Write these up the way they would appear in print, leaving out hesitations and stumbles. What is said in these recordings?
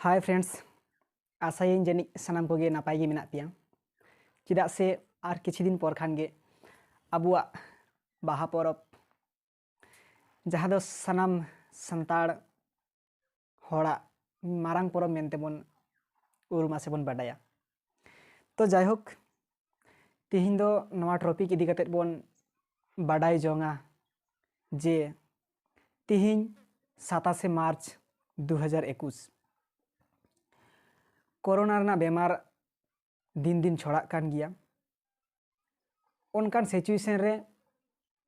Hi friends, आशायीन जानी सानाम कोगे नापाय गे मेना पेया चेदा से आर किछि दिन पर खान गे अबुआ बाहा परब जहाँ दो सानाम संताड़ होड़ा मारांग परब मेनते बन उरुमा से बन बाडाया। तो जायहोक तिहिन दो नवा टॉपिक इदी कतेत बन बाडाय जोंगा जे तिहिन 27 मार्च 2021 कोरोना रना बेमार दिन दिन छोड़ा कान गिया। उनकान सिचुएशन रे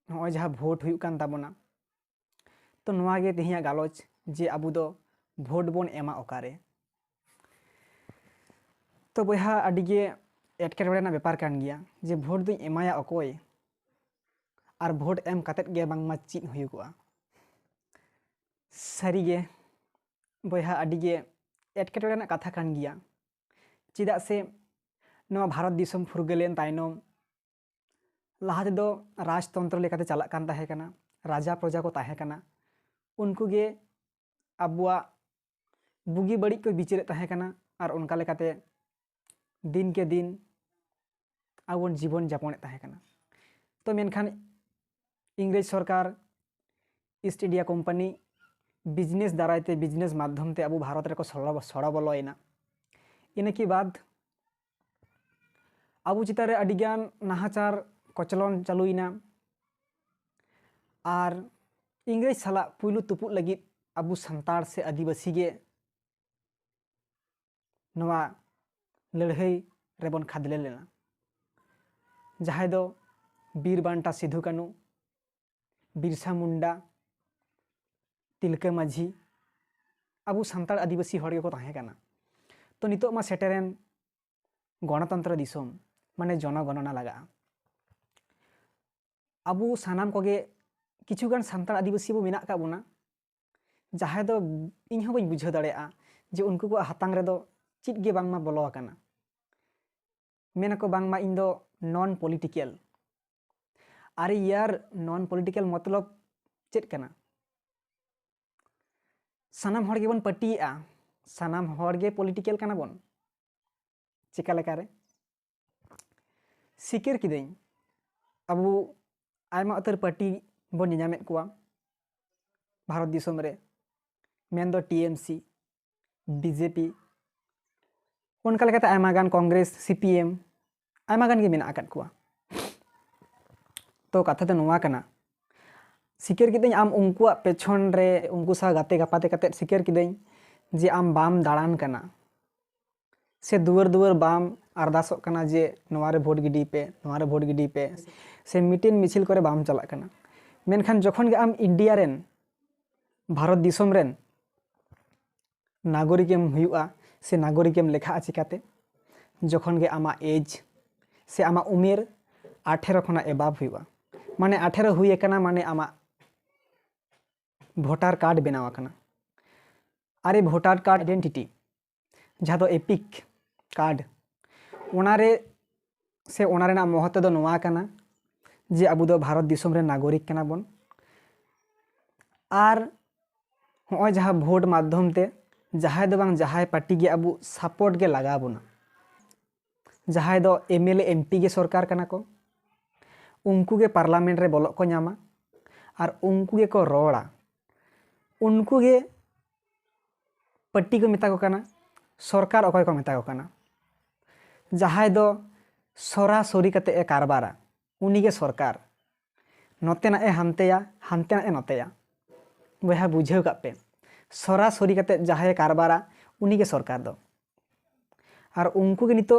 नॉय जहाँ भोट हुई कान ताबोना तो नवा गे तिहिया गालोच जे अबु दो भोट बन एमा ओकारे। तो बहा अडिगे एटकेटोड़े ना बेपार कान गिया जे भोट दो एमाया अकोय आर भोट एम कतेत गे बांगमा चीज हुयुगोआ। सारीगे बहा अडिगे एटकेटोड़े ना कथा कान गिया चेदा से नवा भारत दिसम फुरगलेन ताइनम लहा तेदो राजतंत्र लेकाते चलाक कान ताहे कना, राजा प्रजा को ताहे कना, उनको गे अबुआ बुगी बड़ी को बिचरे ताहे कना और उनका लेकाते दिन के दिन आबुन जीवन जापन ताहे कना। तो मेनखान इंग्रेज सरकार ईस्ट इंडिया कंपनी बिजनेस दारायते बिजनेस माध्यम ते अबु भारत रे को सड़ा बोलोयना। इना के बाद अबु चितारे अडिगान नाहाचार कचलन चालुइना और इंग्रेज साला पुलु तुपुक लगी अबु संताड़ से आदिवासी गे नवा लड़ाई रेबन खादले लेना जहां दो बीर बांटा सिधु कानू, बिरसा मुंडा, तिलका माझी अबु संताड़ आदिवासी हड़ को ताहे काना। तो नितो मा सेटेरेन गणतंत्र दिसोम माने जनगणना लगा अबु सानाम कोगे किछुगान संताड़ आदिवासी बो मेना का बोना जहां दो इन बी बुझाव दाड़ेया जे उनको को हातांग रे दो चित गे बांगमा बोलो आकाना मेना को बांगमा इन दो नॉन पॉलिटिकल। अरे यार नॉन पॉलिटिकल मतलब चेत कना सानाम हड़ गे बन पटिया सानाम हड़ गे पॉलिटिकल कना बन चिका लेकारे सिकेर किदें अबु आयमा उतर पार्टी बन नियामेत कोआ भारत दिसोम रे मेन दो टीएमसी बीजेपी उनका लेकाते आयमा गान कांग्रेस सीपीएम आयमा गान गे मेना आकात कोआ। तो कथा तो नोआ कना सिकेर किदें आम उनकुआ पेछन रे उनको सा गाते गपाते कतेत सिकेर किदें जे आम बाम दाड़ान कना से दुवर दुवर बाम अरदासों कना जे नवारे भोट गिडी पे से मिटिन मिছিল करे बाम चलाक कना। मेनखान जखन गे आम इंडिया रेन भारत दिसोम रेन नागरिकेम हुयुआ से नागरिकेम लेखा चिकाते जखन गे आमा एज से आमा उमेर 18 खना एबाब हुयुआ माने 18 हुए कना माने आमा भोटार कार्ड बनावा कना। अरे भोटार कार्ड आइडेंटिटी जहाँ दो एपिक कार्ड ओनारे से ओनारे ना महत्व दो नोआ कना जे अबु दो भारत दिसोम रे नागरिक कना बन आर होय जहाँ भोट माध्यम ते जहां दो बांग जहां पार्टी गे अबु सपोर्ट गे लगा बोना जहां दो एमएलए एमपी गे सरकार कना को उनको गे पार्लियामेंट रे बोलो को नामा और उनको गे को रोड़ा उनको गे पार्टी को मेता को कना सरकार अकय को मेता को कना जहां दो सरा सरी कते ए कारबारा उनीगे सरकार नोतेना ए हानतेया हानतेना ए नोतेया बहा बुझाव का पे सरा सरी कते जहां कारबारा उनीगे सरकार दो और उनको के नितो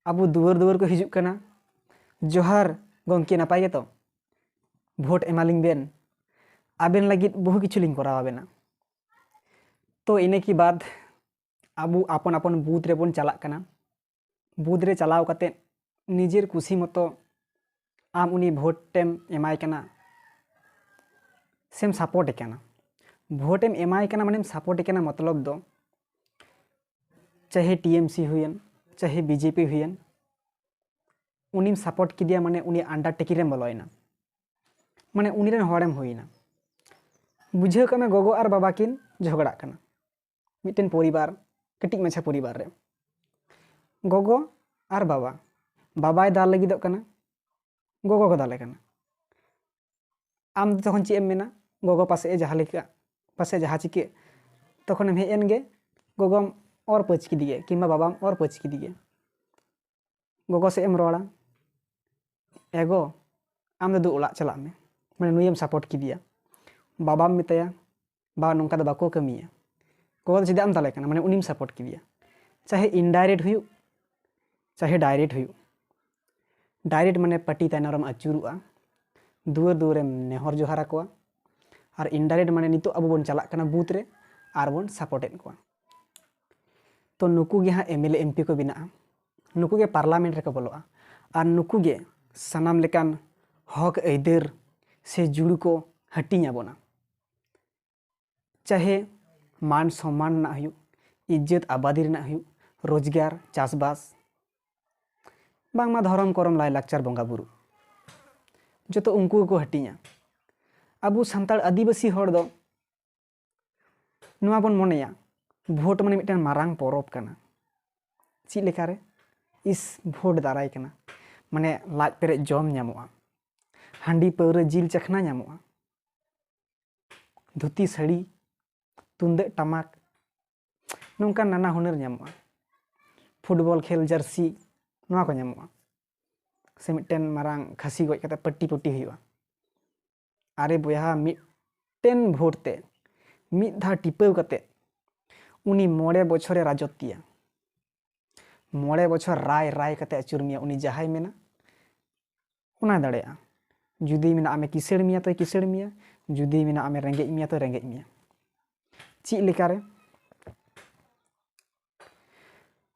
अबु दुवर दुवर को हिजुक कना जोहार गंके नापाय गे तो भोट एमालिंग बेन आबेन लगित बहु किछु लिंग करावा बेना। तो इने की बाद अबु आपन आपन बूथ रे बन चलाक कना बूथ रे चलाव कते निजेर खुशी मतो आम उनी भोट टेम एमाय कना सेम सपोर्ट कना भोट एम एमाय कना माने सपोर्ट कना मतलब दो चाहे टीएमसी हुयन चाहे बीजेपी हुयन उनीम सपोर्ट किदिया माने उनी अंडरटेकिंग रे बोलोयना माने उनी रेन हड़ेम हुईना बुझाव कमे गोगो और बाबा किन झगड़ा कना मिट्टन परिवार कटिक मछा परिवार रे गोगो और बाबा बाबाय दाल लगिदोग कना गोगो को दाले कना आम तखन चे एम मेना गोगो पासे जहाँ लेका पासे जहाँ चिके तखन हेज एन गे गोगोम और पच किदिगे किंबा बाबाम और पच किदिगे गोगो से एम रोड़ा एगो आम दो ओला चला में मैंने नुयम सपोर्ट किदिया बाबाम मिताया बा नौका दो बाको कमिया गोगो चेदा आम दाले कना मैंने उनिम सपोर्ट किदिया चाहे इनडायरेक्ट हुई चाहे डायरेक्ट हुई डायरेक्ट माने पट्टी तायनरम आचुरुआ दुआर दुआरेम नेहर जोहारा को और इनडायरेक्ट माने नितो अब बन चला कना बूथ रे और बन सपोर्टेड को तो नुकु गे हाँ एमएलए एमपी को बिना नुकु गे पार्लियामेंट रे को बोलोआ और नुकु गे सनाम लेकान हक ऐदर से जुड़ को हटिंग आबोना चाहे मान सम्मान ना हुई इज्जत आबादी ना हुई रोजगार चासबास बांगमा धर्म करम लाई लाकचार बंगा बुरु जो तो उनको को हटिंगा अबू सांताड़ आदिवासी हर दो नुआ बन मोनेया भोट माने मिटन मारांग परब कना चीज लेकारे इस भोट दाराय कना माने लाज पेरे जम ᱧᱟᱢᱚᱜᱼᱟ हांडी पौरे जिल चखना ᱧᱟᱢᱚᱜᱼᱟ धुती साड़ी तुंदे टमाक नौका नाना हुनर ᱧᱟᱢᱚᱜᱼᱟ फुटबॉल खेल जर्सी नुआ को ᱧᱟᱢᱚᱜᱼᱟ से मिटन मारांग खासी गज कते पट्टी पट्टी हुआ अरे बया मिटन भोट ते मिद धा टिपाव कते उनी मोड़े बछरे राजत्तिया मोड़े बछर राय राय कते अचुर मिया उनी जहाय मेना उना दाड़ेया जुदी मेना आमे किसेड़ मिया तो किसेड़ मिया जुदी मेना आमे रेंगेज मिया तो रेंगेज मिया ची लेकारे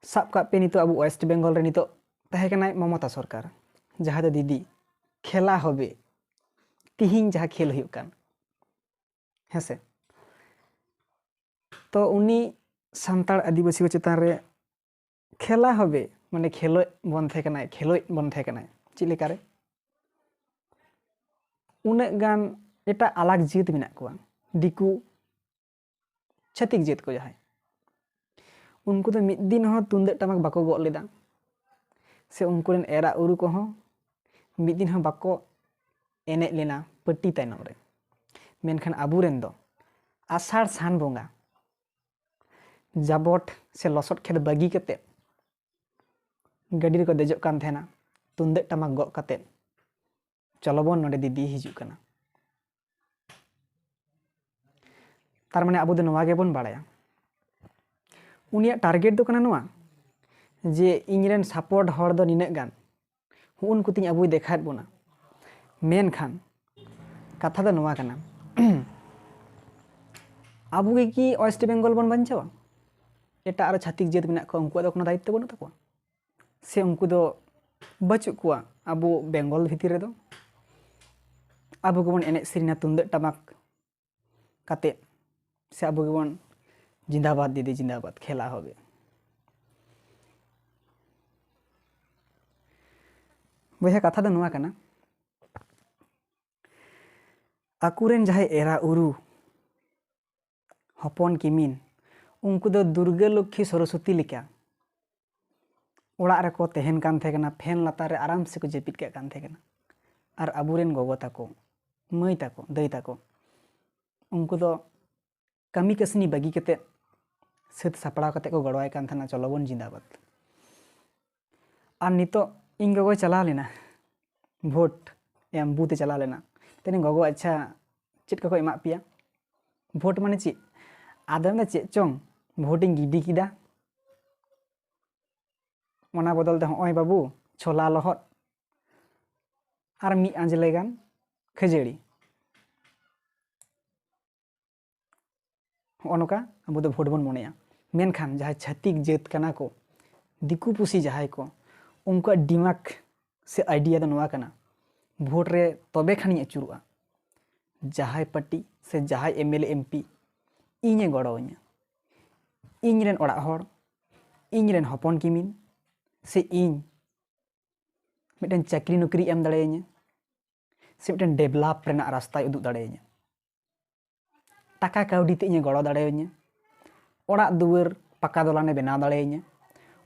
साब का पे नितो अब वेस्ट बेंगल रे नितो तहे कनाय ममता सरकार जहाँ दो दीदी खेला होबे तिहिंग जहाँ खेल हुई कान हेसे तो उनी सांताड़ आदिवासी को चेतान रे खेला होबे माने खेलो बन थे कनाय खेलो बन थे कनाय चिलेकारे उन्हें गान एटा अलग जीत मिना को दिकू छतिक जीत को जहाय उनको तो मिद दिन हो तुंदे टमाक बाको गो लेदा से उनको रेन एरा उरु को हो मिद दिन हो बाको एने लेना पट्टी तायनम रे मेनखान आबुरेन दो आषाढ़ सान बोंगा जाबोट से लसट खेत बागी कते गाड़ी को देजो कान थेना तुंदे टमाक गो कते चलोबन नोडे दीदी हिजु कना तार माने आबो दो नोवा गेबोन बाड़ाया उनिया टारगेट दो कना नोवा जे इनरेन सपोर्ट हर दो निने गान हुन कुतिन आबुई देखात बोना मेन खान कथा दो नोवा कना आबु गे की वेस्ट बेंगल बन बंचावा एटा आरो छातिक जेत मिना को उनको दो कोनो दायित्व बनु तको से उनको दो बचु कुआ आबु बेंगल भितिर रे दो आबु गबन एने सिरिना तुंदे टमाक काते से आबु गबन जिंदाबाद दीदी जिंदाबाद खेला होबे बया कथा दो नोवा कना आकुरेन जहाय एरा उरु हपन किमिन उनको दो दुर्गा लक्ष्मी सरस्वती लिका ओड़ा रे को तेहन कान थे कना फैन लातार रे आराम से को जेपिट के कान थे कना और आबुरेन गोगो ताको मई ताको दई ताको उनको दो कमी कसनी बागी कते सेत सापड़ा कते को गड़वाय कान थाना चलोबन जिंदाबाद और नितो इन गोगो चला लेना भोट एम बूथ चला लेना तेने गोगो अच्छा चेट को एमा पिया भोट माने ची आदम चे चोंग भोटिंग गिडी किदा ओना बदल ते होय बाबू छोला लहट और मी आंजले गान खजेड़ी ओनका अब दो भोट बन मोनेया मेनखान जहाँ छातिक जेत कना को दिकू पुसी जहाय को उनका दिमाग से आइडिया दो नोवा कना भोट रे तबे खानी अचुरुआ जहाय पार्टी से जहाय एमएलए एमपी इने गड़ोइया इनरेन ओड़ा हर इनरेन हपन किमिन से इन मिटन चाकरी नौकरी एम दाड़ेयिया से मिटन डेवलप रेना रास्ता उदुग दाड़ेयिया टाका काउडी ते इने गड़ो दाड़ेयिया ओड़ा दुआर पाका दलाने बनाव दाड़ेयाञा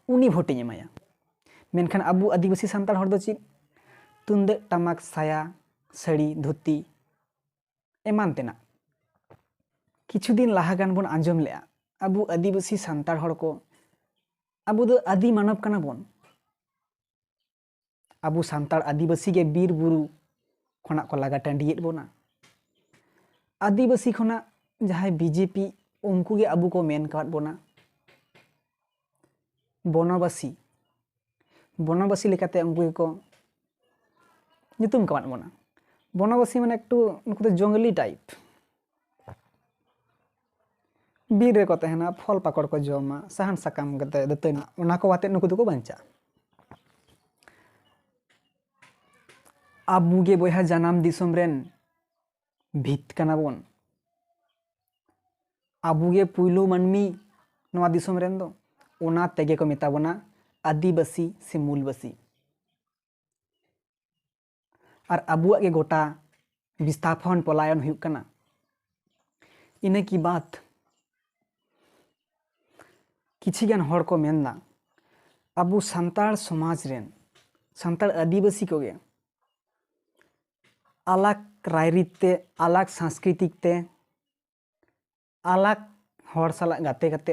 उनी भोटिᱧ एमाया। मेनखान अबु आदिवासी सान्ताड़ हर दो चेद तुंदक टामाक साया साड़ी धोती एमान तेना किछु दिन लाहा गान बन आंजम लेआ अबु आदिवासी सान्ताड़ हर को अबु दो आदि मानव कना बन। अबु सान्ताड़ आदिवासी के बीर बुरु खना को लागा टांडियेद बोना। आदिवासी खना जहां बीजेपी उनको गे अबु को मेन काट बोना बनवासी बनवासी लेकाते उनको को nyutum kawan बोना। बनवासी माने एकटू उनको तो जंगली टाइप बीर रे को तहना फल पाकड़ को जमा साहन साकाम कते दतनी ओना को वाते नुकु दुको बांचा। अबु गे बोया जानाम दिसम रेन भित कना बोन। अबु गे पुइलु मानमी नवा दिसम रेन दो ओना तेगे को मेता बोना आदिवासी से मूलवासी। और अबुआ के गोटा विस्थापन पलायन हुयुक कना। इने की बात किछिगान हर को मेनदा अबु सान्ताड़ समाज रेन सान्ताड़ आदिवासी को गे अलग रायरीत ते अलग सांस्कृतिक ते अलग हर साला गाते गाते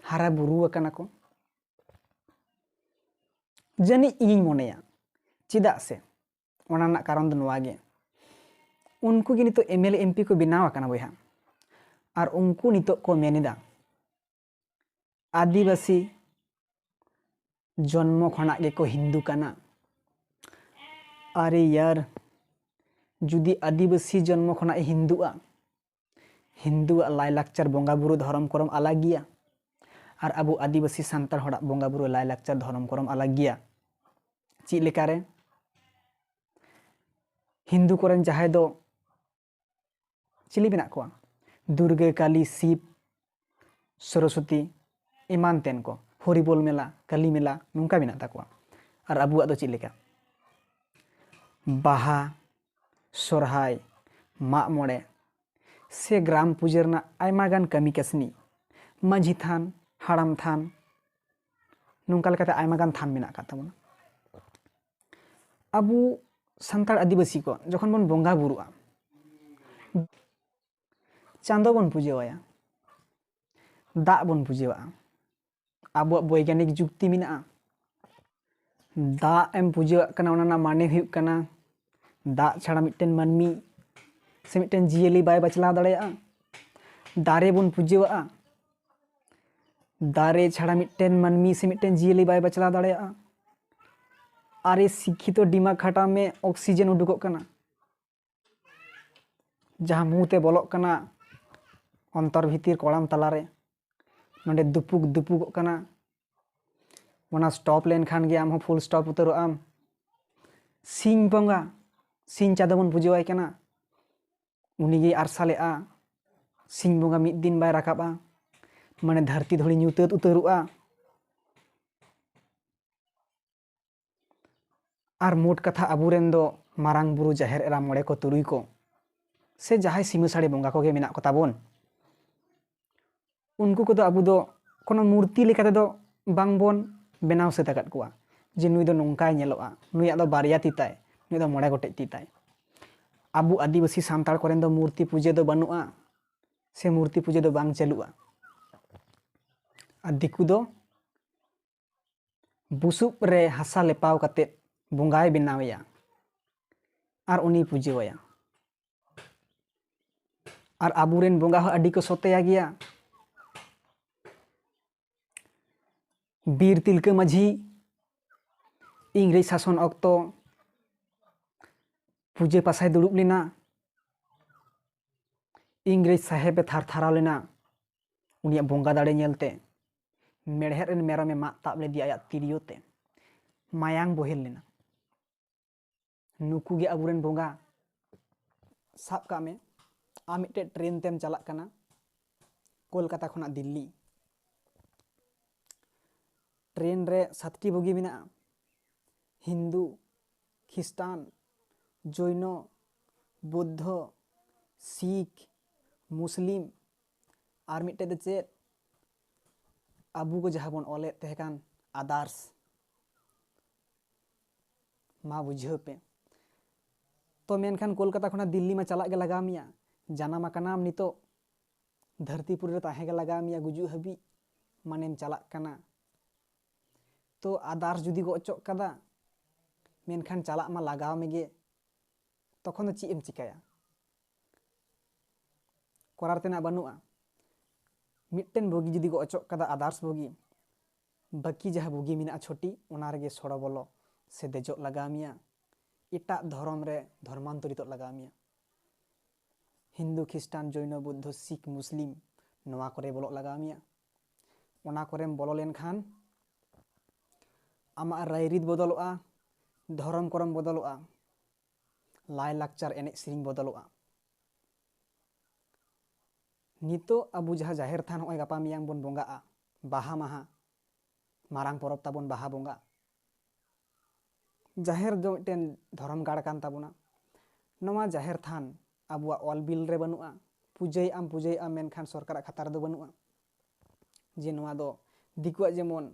हारा बुरु अकना को जानी इन मोनेया चेदा से ओना कारण दो नवा गे उनको गे नितो एमएलए एमपी को बनाव अकना बोया और उनको नितो को मेनिदा आदिवासी जन्म खना गे को हिंदू कना। अरे यार जुदी आदिवासी जन्म खना हिंदुआ हिंदुआ लायलाक्चर बंगा बुरु धर्म करम अलग गिया और अबु आदिवासी सान्ताड़ हड़ा बंगा बुरु लायलाक्चर धर्म करम अलग गिया। ची लेकारे हिंदू कोरेन जहां दो चिली बिना को दुर्गा काली शिव सरस्वती इमान तेन को हरिबोल मेला काली मेला नुंका बिना ताकुआ। और अबुआ दो चिलेका बाहा सोरहाय माग मोड़े से ग्राम पूजरना आयमागान कमी कसनी माझी थान हाड़ाम थान नुंका लेकाते आयमागान थान बिना का ताबोना। अबु सान्ताड़ आदिवासी को जखन बन बंगा बुरुआ चांदो बन पूजेवाया दा बन पूजेवा अब वैज्ञानिक जुक्ति मिना दा एम पूजेवा कना ओना माने हुयुक कना दा छाड़ा मिट्टन मानमी से मिट्टन जियली बाय बचला दाड़ेया दारे बन पूजेवा दारे छाड़ा मिट्टन मानमी से मिट्टन जियली बाय बचला दाड़ेया। अरे शिक्षित दिमाग खाटा में ऑक्सीजन उडुकोक कना जहां मुँहते बोलोक कना अंतर भीतर कोड़ाम तलारे नोंडे दुपुक दुपुक कना वना स्टॉप लेन खान गे आम हो फुल स्टॉप उतरो आम सिंह बंगा सिंह चाँदो बन पूजेवाय कना उनीगे आरसालेआ सिंह बंगा मिद दिन बाय राकाबा माने धरती धड़ी ᱧᱩᱛᱟᱹᱛ उतरुआ। और मोट कथा अबुरेन दो मारांग बुरु जाहेर एरा मोड़े को तुरुई को से जहां सीमा साड़ी बंगा को गे मेना को ताबोन उनको को दो अबु दो कोनो मूर्ति लेकाते दो बांगबोन बनाव से तकत कुआ जे नुई दो नोंकाय नेलोआ नुई दो बारिया तीताय नुई दो मोड़े गोटे तीताय। अबु आदिवासी सान्ताड़ कोरेन दो मूर्ति पूजे दो बनुआ से मूर्ति पूजे दो बांग चलुआ। दिकु दो बुसुप रे हासा लेपाव कते बंगाय बनावया और उनी पूजेवाया। और आबुरेन बंगा हो अडी को सतेया गया बीर तिलका माझी इंग्रेज शासन अक्तो पूजे पासाय दुड़ुब लेना इंग्रेज साहेब थार थाराव लेना उनिया बंगा दाड़े नेलते मेड़हेर रेन मेरमे माग ताब लेदिया आया तिरियोते मायांग बोहेल लेना नुकु गे अबुरेन बंगा साब का में आ मिट्टे ट्रेन तेम चलाक कना कोलकाता खुना दिल्ली ट्रेन रे 7टी बोगी मेना हिंदू खिस्टान जैन बौद्ध सिख मुस्लिम और मिट्टे दो चेद abu ko jaha bon olet teh kan others ma bujhau pe तो मेनखान कोलकाता खना दिल्ली में चला के लगा मिया जाना मकानाम नितो धरतीपुर रे ताहे के लगा मिया गुजु हबी मानेम चला कना तो आदार्स जुदी को अचोक कदा मेनखान चला मा लगाव मेगे तखन तो ची एम चिकाया करार तेना बनुआ मिट्टन बोगी जुदी को अचोक कदा आदार्स बोगी बाकी जहाँ बोगी मिना छोटी ओना रेगे सड़ो बोलो से देजो लगा मिया इटा धर्म रे धर्मांतरित लगा मिया हिंदू ख्रिस्टान जैन बुद्ध सिख मुस्लिम नवा करे बोलो लगा मिया ओना करेम बोलो लेनखान आमा रायरीत बदलोआ धर्म करम बदलोआ लाय लाकचार एने सेरिंग बदलोआ नितो अबु जहाँ जाहिर थान होय गापा मियांग बोन बोंगा बाहा माहा मारांग परब ताबोन बाहा बोंगा जाहिर दो मिट्टन धर्म गाड़ कान ताबोना नवा जाहिर थान अबुआ ऑल बिल रे बनुआ पूजय आम मेनखान सरकार खातार दो बनुआ जे नवा दो दिकुआ जेमन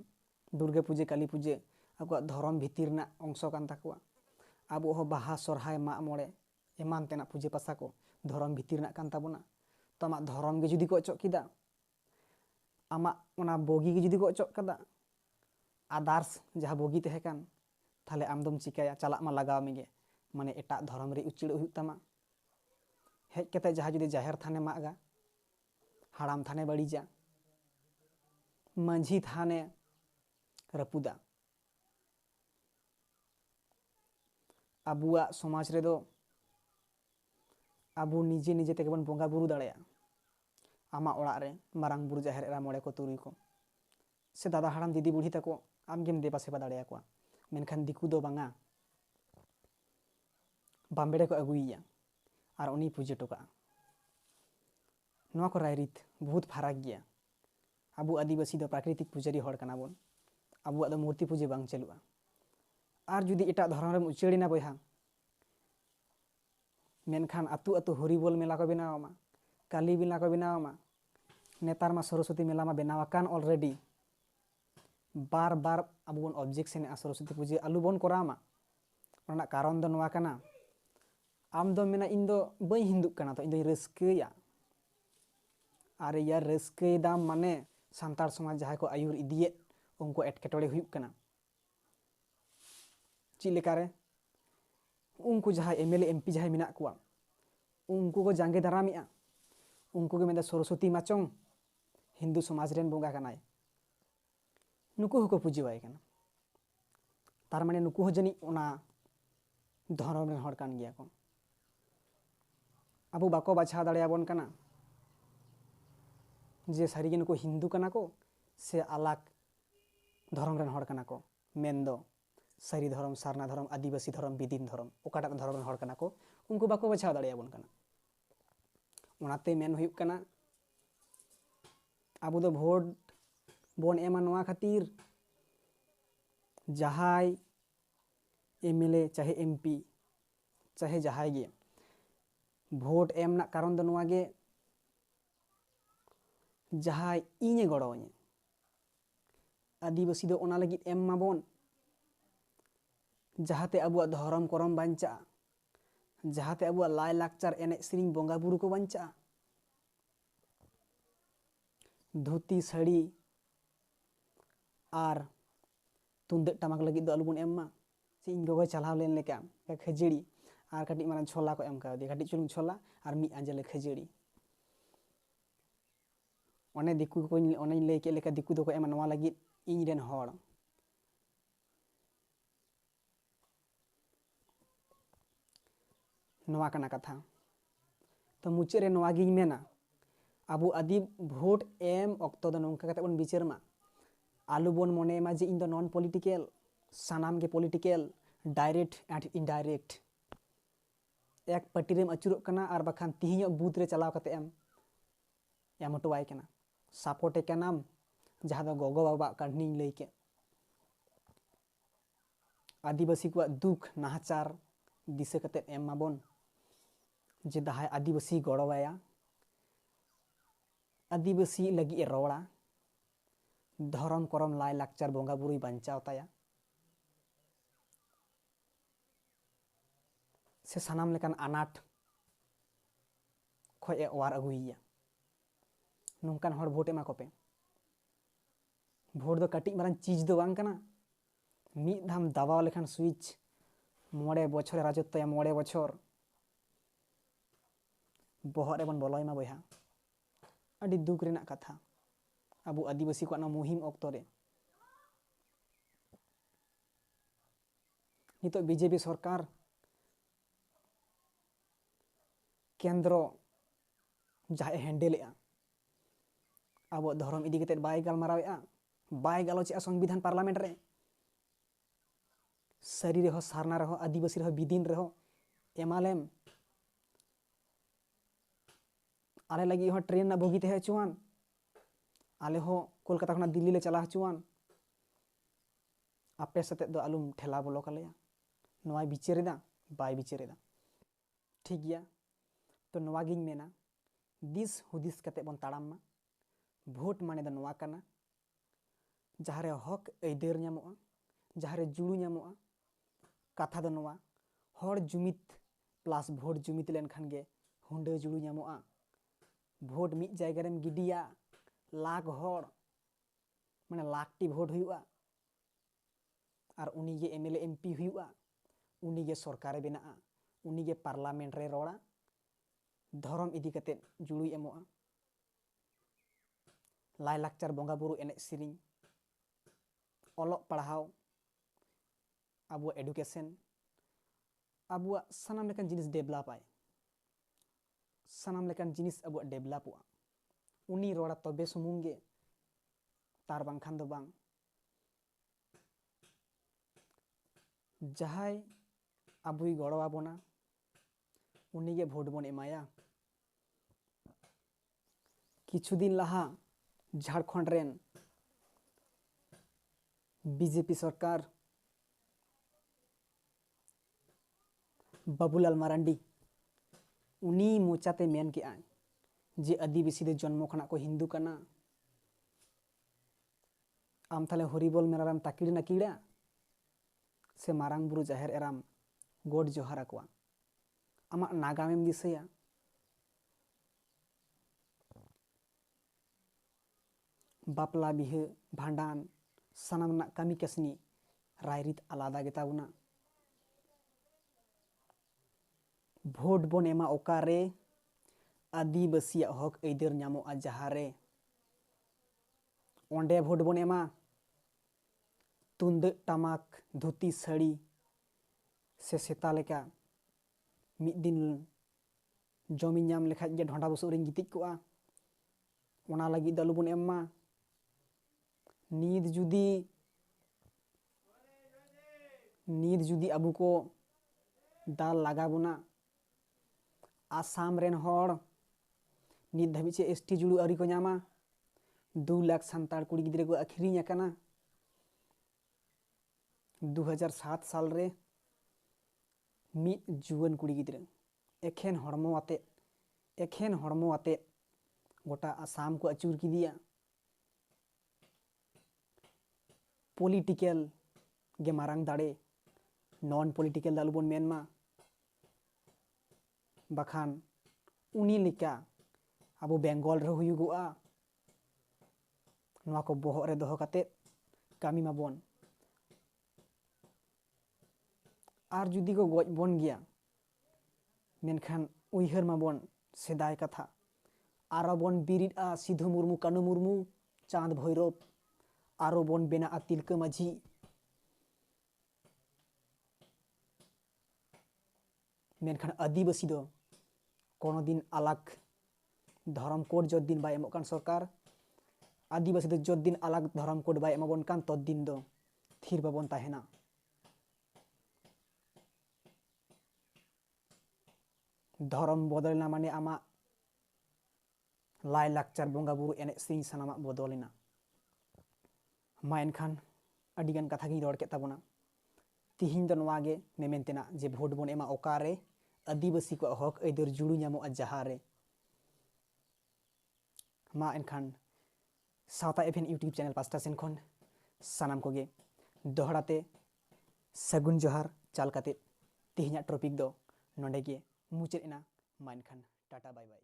दुर्गा पूजे काली पूजे अबुआ धर्म भितिर ना अंश कान ताकुआ अबु हो बाहा सरहाय मा मोड़े एमान तेना पूजे पासा को धर्म भितिर ना कान ताबोना तो आमा धर्म गे जुदी को अचोक किदा आमा ओना बोगी गे जुदी को अचोक कदा आदार्स जहाँ बोगी तहे कान थाले आमदम चिकाया चला मा लगाव मेगे माने एटा धर्म रे उचिड़ हुई तमा हेज कते जहाँ जुदी जाहिर थाने मागा हाड़ाम थाने बड़ीजा मंझी थाने रपुदा अबुआ समाज रे दो अबु निजे निजे तेगे बन बोंगा बुरु दाड़ेया आमा ओड़ा रे मारांग बुरु जाहिर एरा मोड़े को तुरुई को से दादा हाड़ाम दीदी बुढ़ी तको आमगेम देबा सेबा दाड़ेया को मेनखान दिकु दो बांगा बाम्बेड़े को अगुइया और उनी पूजे टोका नवा को रायरीत बहुत फरक गया अबु आदिवासी दो प्राकृतिक पूजारी हड़ कना बोन अबुआ दो मूर्ति पूजे बांग चलुआ और जुदी एटा धर्म रे उचेड़िना बयहा मेनखान अतु अतु हरिबोल मेला को बनावमा काली मेला को बनावमा नेतार मा सरस्वती मेला मा बनावाकान ऑलरेडी बार बार अब बन ऑब्जेक्शन सरस्वती पूजा आलू बन करामा ओना कारण दो नवा कना आम दो मेना इन दो बई हिंदू कना तो इन दो रस्कया और यार रस्कय दाम माने सांतार समाज जहाँ को आयुर इदिए उनको एटकेटोड़े हुई कना ची लेकारे उनको जहाँ एमएलए एमपी जहाँ मिना कुआ उनको को जांगे दारामिया उनको के मेदा सरस्वती माचों हिंदू समाज रेन बोंगा कनाय नुकु हको पुजिवाय कना तार माने नुकु हो जनी ओना धर्म रेन हड़ कान गिया को अबु बाको बाछा दाड़ेयाबोन कना जे सारिगे नुकु हिंदू कना को से अलग धर्म रेन हड़ कना को मेन सारी धर्म सारना धर्म आदिवासी धर्म बिदिन धर्म ओकाटा धर्म रेन हड़ कना को उनको बाको बाछा दाड़ेयाबोन कना ओनाते मेन हुयुक कना अबु दो भोट बोन एमा नवा खातिर जहाय एमएलए चाहे एमपी चाहे जहाय गे भोट एम ना कारण दो नवा गे जहाय इने गड़ोए आदिवासी दो ओना लगी एम माबोन जहाते अबुआ धर्म करम बांचा जहाते अबुआ लाय लाकचार एने सेरिंग बोंगा बुरु को बांचा धोती साड़ी और तुंदे टमाक लगी दो आलू बन एम्मा से इन गोगो चलाव लेन लेका खजड़ी और कटी मारा छोला को एम का दिया कटी चुलुंग छोला और मी आंजले खजड़ी ओने दिकु को ओने ले के लेका दिकु दो को एमा नवा लगी इन रेन हड़ नवा कना कथा तो मुचे रे नवा गिन मेना अबु आदि भोट एम अक्तो दो नोंका कते बन बिचार मा आलू बन मने मा जे इन दो नॉन पॉलिटिकल सानाम के पॉलिटिकल डायरेक्ट एंड इनडायरेक्ट एक पार्टी रेम अचुरो कना और बखान तिहियो बूथ रे चलाव कते एम हटवाय कना सपोर्ट कनाम जहाँ दो गोगो बाबा काढनी लई के आदिवासी को दुख नाहचार दिसे कते एम माबोन जे दाहाय आदिवासी गड़वाया आदिवासी लगी रोड़ा धर्म करम लाय लाकचार बोंगा बुरुई बांचाव ताया से सानाम लेकान आनाट खय ए ओवार अगुइया नोंकान हर भोट एमा कोपे भोट दो कटिक मारान चीज दो बांग कना मिद धाम दबाव लेखान स्विच 9 बछर राजत्व 9 बछर बहर रे बन बोलयमा बयहा अडी दुख रेना कथा अबु आदिवासी को मुहिम ऑक्तो रे नितो बीजेपी सरकार केंद्र जहाँ हैंडल अब धर्म इदी कते बाय गलमारावेआ बाय गालोचेआ संविधान पार्लियामेंट रे सरी रहो सारना रहो आदिवासी रहो बिदिन रहो एमालेम आले लगी हो ट्रेन ना बोगी ते चुआन आले हो कोलकाता खना दिल्ली ले चला चुआन आपे सते दो आलुम ठेला बोलो कलेया नोय बिचारेदा बाय बिचारेदा ठीक गया तो नोवा गिन मेना दिस हुदिस कते बन ताड़ाम मा भोट माने द नोवा कना जहारे हक ऐदेर ᱧᱟᱢᱚᱜᱼᱟ जहारे जुड़ू ᱧᱟᱢᱚᱜᱼᱟ कथा द नोवा हर जुमित प्लस भोट जुमित लेन खान गे हुंडे जुड़ू ᱧᱟᱢᱚᱜᱼᱟ भोट मिद जायगा रेम गिडिया लाख हर माने लाखटी भोट हुआ और उनी गे एमएलए एमपी हुआ उनी गे सरकार बेनाआ उनी गे पार्लियामेंट रे रोड़ा धर्म इदी कते जुड़ू एमोआ लाय लाकचार बोंगा बुरु एने सिरिंग ओलो पढ़ाओ अब एडुकेशन अब सानाम लेकान जिनिस डेवलप आय सानाम लेकान जिनिस अब डेवलप उनी रोड़ा तबे सुमुंगे तार बांखान दो बांग जहाय अबुई गड़ो आबोना उनी गे भोट बन एमाया किछु दिन लहा झारखंड रेन बीजेपी सरकार बाबूलाल मारांडी उनी मोचाते मेन के आय जे आदिवासी दे जन्म खना को हिंदू कना आम थाले हरिबोल मेराराम ताकिड़ नाकिड़ा से मारांग बुरु जाहेर एराम गोड जोहार आकोआ आमा नागामेम दिसया बापला बिहे भांडान सानाम ना कामी कसनी रायरित आलादा गेताबुना भोट बन एमा ओकारे आदिवासिया हक ऐदेर ᱧᱟᱢᱚᱜᱼᱟ जहारे ओंडे भोट बन एमा तुंदक टमाक धोती साड़ी से सेता लेका मिद दिन जमी नाम लेखा जे ढोंडा बसुक रिंग गितिज कोआ ओना लगी दलुबन एम्मा नीद जुदी अबू को दाल लगा बुना आसाम रेन हर नीद धाबी चे एसटी जुड़ू आरी को नामा 2 लाख संताड़ कुड़ी गिद्रे को आखिरी अकना 2007 साल रे मिद जुवन कुड़ी गिद्रे एखेन हड़मो आते गोटा आसाम को अचूर की दिया पॉलिटिकल गे मारांग दाड़े नॉन पॉलिटिकल दालुबन मेनमा बखान उनी लिका अब बेंगल रे हुयुगुआ नवा को बोहर रे दोहो काते कामी माबन आर जुदी को गज बन गया मेनखान उइहर माबन सेदाय कथा आरो बन बिरिदा सिधु मुर्मू कानू मुर्मू चांद भैरव आरो बन बेना तिलका माझी मेनखान आदिवासी दो कोनो दिन अलग धर्म कोड जद दिन बाय एमोकान सरकार आदिवासी दो जद दिन अलग धर्म कोड बाय एमबन कान तद दिन दो थिर बाबन ताहेना धर्म बदलना माने आमा लाय लाकचार बोंगा बुरु एने सिंह सानामा बदलना मा एनखान अडिगान कथा गिन रोड के ताबोना तिहिन दो नोवा गे मेमेनतेना जे भोट बन एमा ओकारे आदिवासी को हक ऐदर जुड़ू ᱧᱟᱢᱚᱜᱼᱟ जहारे मा एनखान सावता एभेन यूट्यूब चैनल पास्टा सेन खन सानाम कोगे दोहराते सगुन जोहार चाल काते तेहना टॉपिक दो नोंडे गे मुचाद एना मा एनखान टाटा बाय बाय।